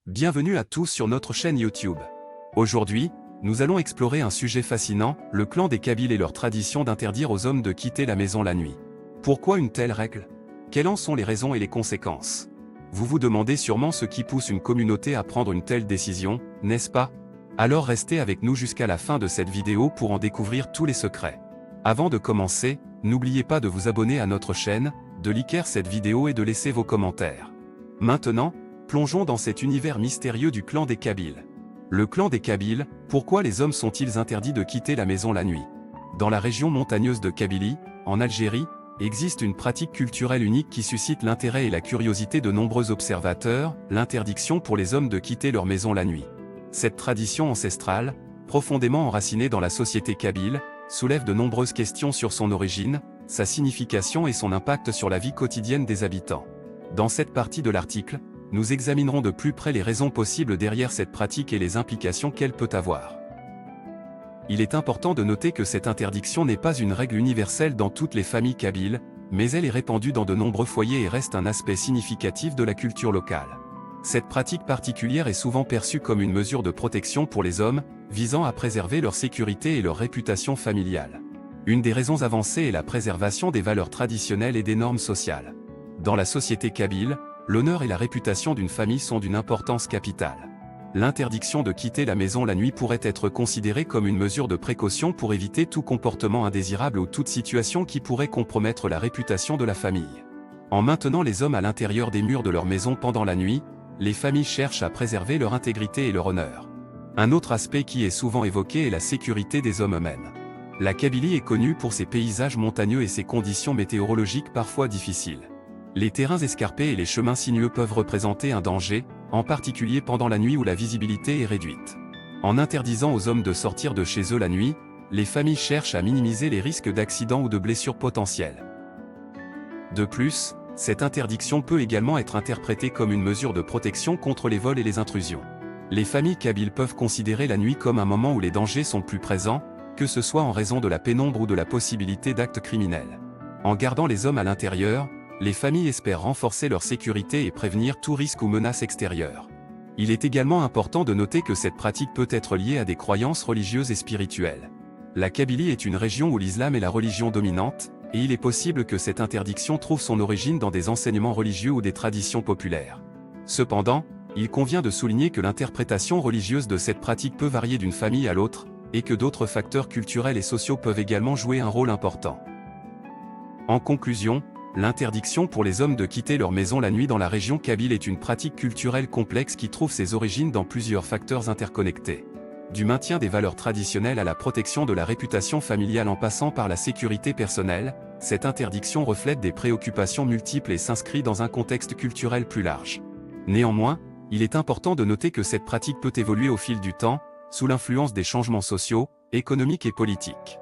Bienvenue à tous sur notre chaîne YouTube. Aujourd'hui, nous allons explorer un sujet fascinant, le clan des Kabyles et leur tradition d'interdire aux hommes de quitter la maison la nuit. Pourquoi une telle règle? Quelles en sont les raisons et les conséquences? Vous vous demandez sûrement ce qui pousse une communauté à prendre une telle décision, n'est-ce pas? Alors restez avec nous jusqu'à la fin de cette vidéo pour en découvrir tous les secrets. Avant de commencer, n'oubliez pas de vous abonner à notre chaîne, de liker cette vidéo et de laisser vos commentaires. Maintenant, plongeons dans cet univers mystérieux du clan des Kabyles. Le clan des Kabyles, pourquoi les hommes sont-ils interdits de quitter la maison la nuit? Dans la région montagneuse de Kabylie, en Algérie, existe une pratique culturelle unique qui suscite l'intérêt et la curiosité de nombreux observateurs, l'interdiction pour les hommes de quitter leur maison la nuit. Cette tradition ancestrale, profondément enracinée dans la société kabyle, soulève de nombreuses questions sur son origine, sa signification et son impact sur la vie quotidienne des habitants. Dans cette partie de l'article, nous examinerons de plus près les raisons possibles derrière cette pratique et les implications qu'elle peut avoir. Il est important de noter que cette interdiction n'est pas une règle universelle dans toutes les familles kabyles, mais elle est répandue dans de nombreux foyers et reste un aspect significatif de la culture locale. Cette pratique particulière est souvent perçue comme une mesure de protection pour les hommes, visant à préserver leur sécurité et leur réputation familiale. Une des raisons avancées est la préservation des valeurs traditionnelles et des normes sociales. Dans la société kabyle, l'honneur et la réputation d'une famille sont d'une importance capitale. L'interdiction de quitter la maison la nuit pourrait être considérée comme une mesure de précaution pour éviter tout comportement indésirable ou toute situation qui pourrait compromettre la réputation de la famille. En maintenant les hommes à l'intérieur des murs de leur maison pendant la nuit, les familles cherchent à préserver leur intégrité et leur honneur. Un autre aspect qui est souvent évoqué est la sécurité des hommes eux-mêmes. La Kabylie est connue pour ses paysages montagneux et ses conditions météorologiques parfois difficiles. Les terrains escarpés et les chemins sinueux peuvent représenter un danger, en particulier pendant la nuit où la visibilité est réduite. En interdisant aux hommes de sortir de chez eux la nuit, les familles cherchent à minimiser les risques d'accidents ou de blessures potentielles. De plus, cette interdiction peut également être interprétée comme une mesure de protection contre les vols et les intrusions. Les familles kabyles peuvent considérer la nuit comme un moment où les dangers sont plus présents, que ce soit en raison de la pénombre ou de la possibilité d'actes criminels. En gardant les hommes à l'intérieur, les familles espèrent renforcer leur sécurité et prévenir tout risque ou menace extérieure. Il est également important de noter que cette pratique peut être liée à des croyances religieuses et spirituelles. La Kabylie est une région où l'islam est la religion dominante, et il est possible que cette interdiction trouve son origine dans des enseignements religieux ou des traditions populaires. Cependant, il convient de souligner que l'interprétation religieuse de cette pratique peut varier d'une famille à l'autre, et que d'autres facteurs culturels et sociaux peuvent également jouer un rôle important. En conclusion, l'interdiction pour les hommes de quitter leur maison la nuit dans la région kabyle est une pratique culturelle complexe qui trouve ses origines dans plusieurs facteurs interconnectés. Du maintien des valeurs traditionnelles à la protection de la réputation familiale en passant par la sécurité personnelle, cette interdiction reflète des préoccupations multiples et s'inscrit dans un contexte culturel plus large. Néanmoins, il est important de noter que cette pratique peut évoluer au fil du temps, sous l'influence des changements sociaux, économiques et politiques.